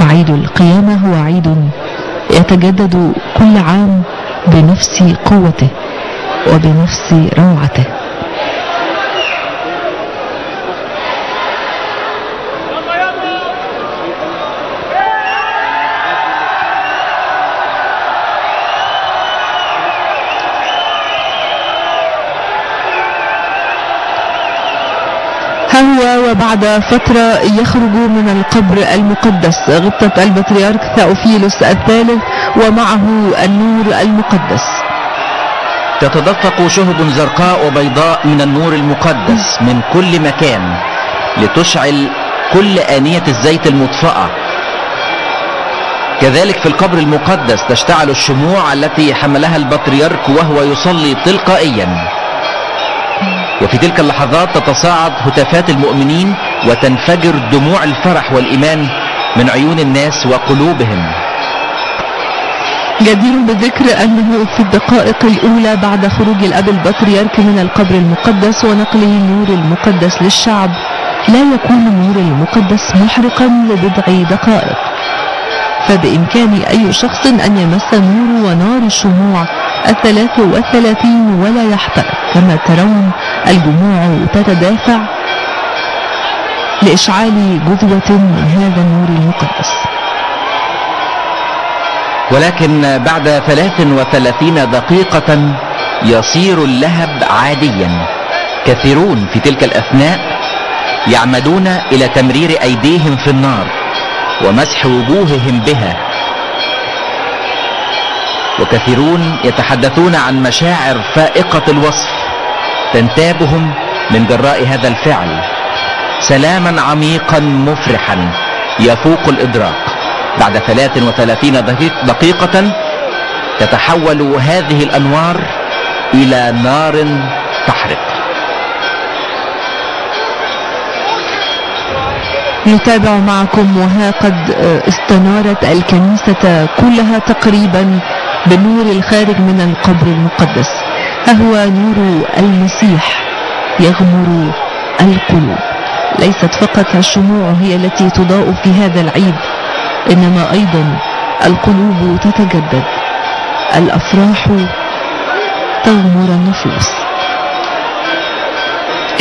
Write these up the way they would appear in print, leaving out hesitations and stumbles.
فعيد القيامة هو عيد يتجدد كل عام بنفس قوته وبنفس روعته. ها هو وبعد فترة يخرج من القبر المقدس غبطة البطريرك ثأوفيلوس الثالث ومعه النور المقدس. تتدفق شهب زرقاء وبيضاء من النور المقدس من كل مكان لتشعل كل آنية الزيت المطفأة. كذلك في القبر المقدس تشتعل الشموع التي حملها البطريرك وهو يصلي تلقائيا. وفي تلك اللحظات تتصاعد هتافات المؤمنين وتنفجر دموع الفرح والإيمان من عيون الناس وقلوبهم. جدير بالذكر أنه في الدقائق الأولى بعد خروج الأب البطريرك من القبر المقدس ونقله النور المقدس للشعب لا يكون النور المقدس محرقا لبضع دقائق، فبإمكان أي شخص أن يمس النور ونار الشموع 33 ولا يحترق. كما ترون الجموع تتدافع لإشعال جذوة من هذا النور المقدس. ولكن بعد 33 دقيقة يصير اللهب عاديا. كثيرون في تلك الأثناء يعمدون إلى تمرير أيديهم في النار ومسح وجوههم بها، وكثيرون يتحدثون عن مشاعر فائقة الوصف تنتابهم من جراء هذا الفعل، سلاما عميقا مفرحا يفوق الإدراك. بعد 33 دقيقة تتحول هذه الأنوار إلى نار تحرق. نتابع معكم وها قد استنارت الكنيسة كلها تقريبا بالنور الخارج من القبر المقدس. ها هو نور المسيح يغمر القلوب. ليست فقط الشموع هي التي تضاء في هذا العيد، إنما أيضا القلوب تتجدد، الأفراح تغمر النفوس.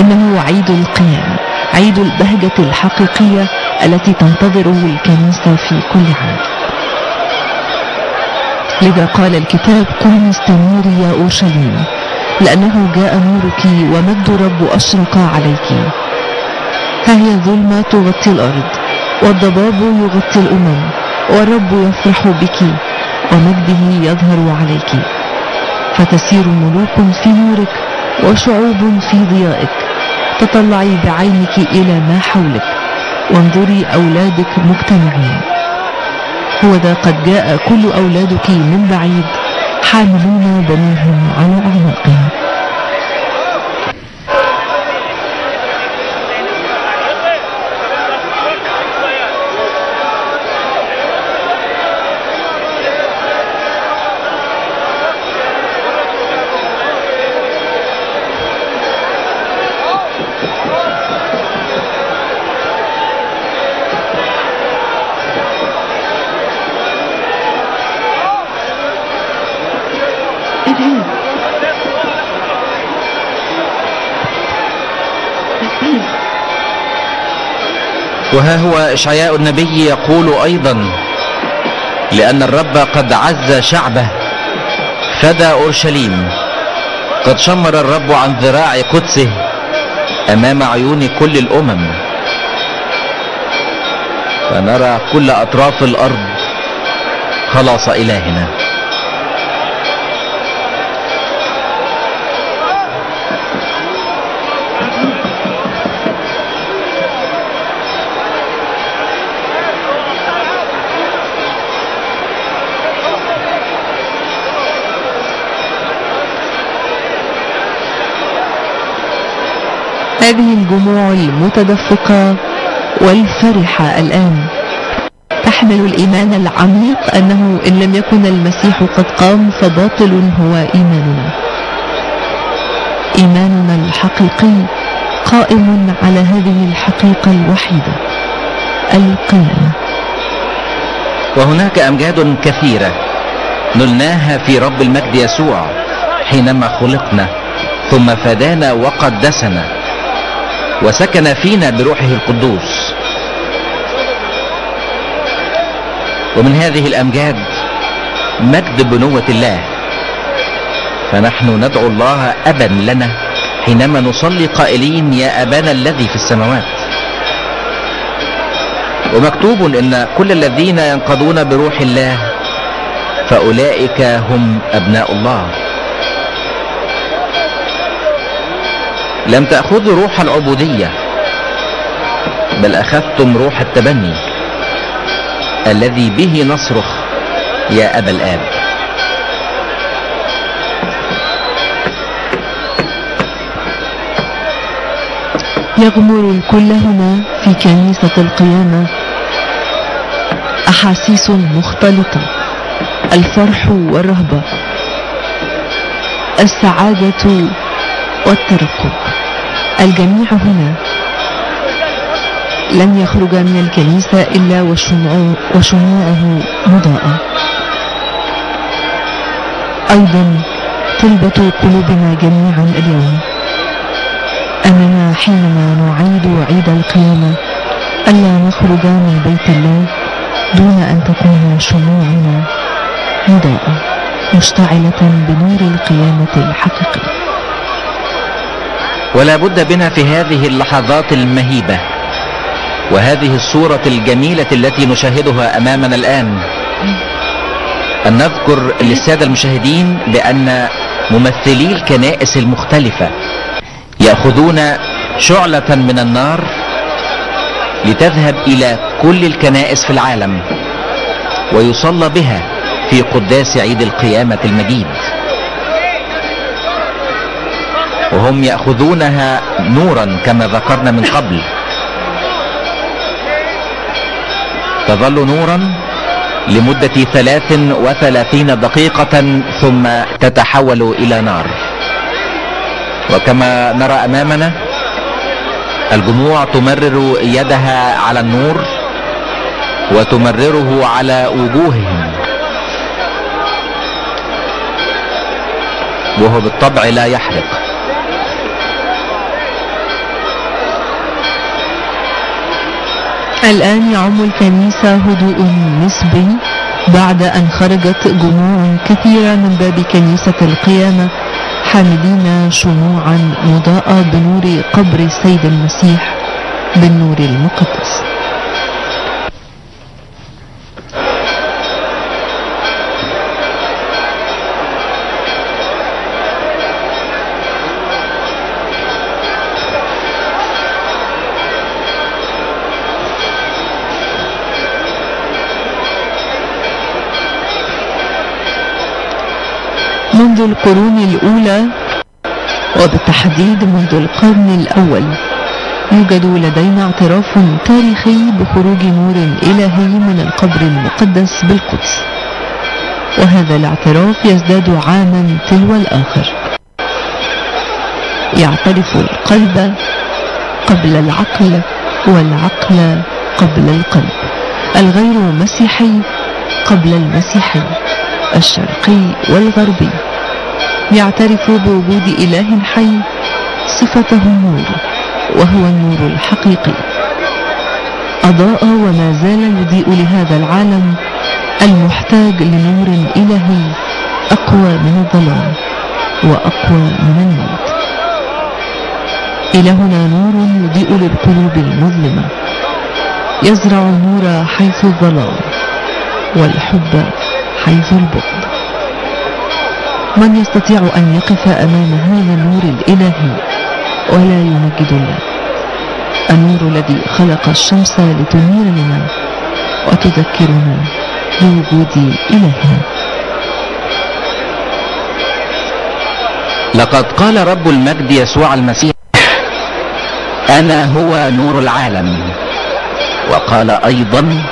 إنه عيد القيامة، عيد البهجة الحقيقية التي تنتظره الكنيسة في كل عام. لذا قال الكتاب: قومي استنيري يا أورشليم، لأنه جاء نورك ومجد الرب أشرق عليك. ها هي الظلمة تغطي الأرض والضباب يغطي الأمم، والرب يفرح بك ومجده يظهر عليك. فتسير ملوك في نورك وشعوب في ضيائك. تطلعي بعينك إلى ما حولك وانظري أولادك مجتمعين. هو ذا قد جاء كل أولادك من بعيد حاملون بنيهم على أعناقهم. وها هو إشعياء النبي يقول أيضا: لأن الرب قد عز شعبه فدى أورشليم، قد شمر الرب عن ذراع قدسه أمام عيون كل الأمم، فنرى كل أطراف الأرض خلاص إلهنا. هذه الجموع المتدفقة والفرحة الآن تحمل الإيمان العميق أنه إن لم يكن المسيح قد قام فباطل هو إيماننا. إيماننا الحقيقي قائم على هذه الحقيقة الوحيدة: القيامة. وهناك أمجاد كثيرة نلناها في رب المجد يسوع حينما خلقنا، ثم فدانا وقدسنا وسكن فينا بروحه القدوس. ومن هذه الأمجاد مجد بنوة الله، فنحن ندعو الله أبا لنا حينما نصلي قائلين يا أبانا الذي في السماوات. ومكتوب إن كل الذين ينقضون بروح الله فأولئك هم أبناء الله. لم تأخذوا روح العبودية بل أخذتم روح التبني الذي به نصرخ يا أبا الآب. يغمر الكل هنا في كنيسة القيامة أحاسيس مختلطة، الفرح والرهبة، السعادة والترقب. الجميع هنا لن يخرج من الكنيسة إلا وشموعه مضاءة. أيضا طلبة قلوبنا جميعا اليوم أننا حينما نعيد عيد القيامة ألا نخرج من بيت الله دون أن تكون شموعنا مضاءة مشتعلة بنور القيامة الحقيقي. ولا بد بنا في هذه اللحظات المهيبة وهذه الصورة الجميلة التي نشاهدها أمامنا الآن أن نذكر للسادة المشاهدين بأن ممثلي الكنائس المختلفة يأخذون شعلة من النار لتذهب إلى كل الكنائس في العالم ويصلى بها في قداس عيد القيامة المجيد، وهم يأخذونها نورا كما ذكرنا من قبل، تظل نورا لمدة 33 دقيقة ثم تتحول إلى نار. وكما نرى أمامنا الجموع تمرر يدها على النور وتمرره على وجوههم، وهو بالطبع لا يحرق. الآن يعم الكنيسة هدوء نسبي بعد أن خرجت جموع كثيرة من باب كنيسة القيامة حاملين شموعا مضاءة بنور قبر السيد المسيح بالنور المقدس. منذ القرون الأولى وبالتحديد منذ القرن الأول يوجد لدينا اعتراف تاريخي بخروج نور إلهي من القبر المقدس بالقدس، وهذا الاعتراف يزداد عاما تلو الآخر. يعترف القلب قبل العقل والعقل قبل القلب، الغير مسيحي قبل المسيحي، الشرقي والغربي. يعترف بوجود إله حي صفته النور وهو النور الحقيقي، أضاء وما زال يضيء لهذا العالم المحتاج لنور إلهي أقوى من الظلام وأقوى من الموت. إلهنا نور يضيء للقلوب المظلمة، يزرع النور حيث الظلام والحب حيث البعد. من يستطيع أن يقف أمام هذا النور الإلهي ولا يمجد الله؟ النور الذي خلق الشمس لتنير لنا وتذكرنا بوجود إلهنا. لقد قال رب المجد يسوع المسيح أنا هو نور العالم، وقال أيضا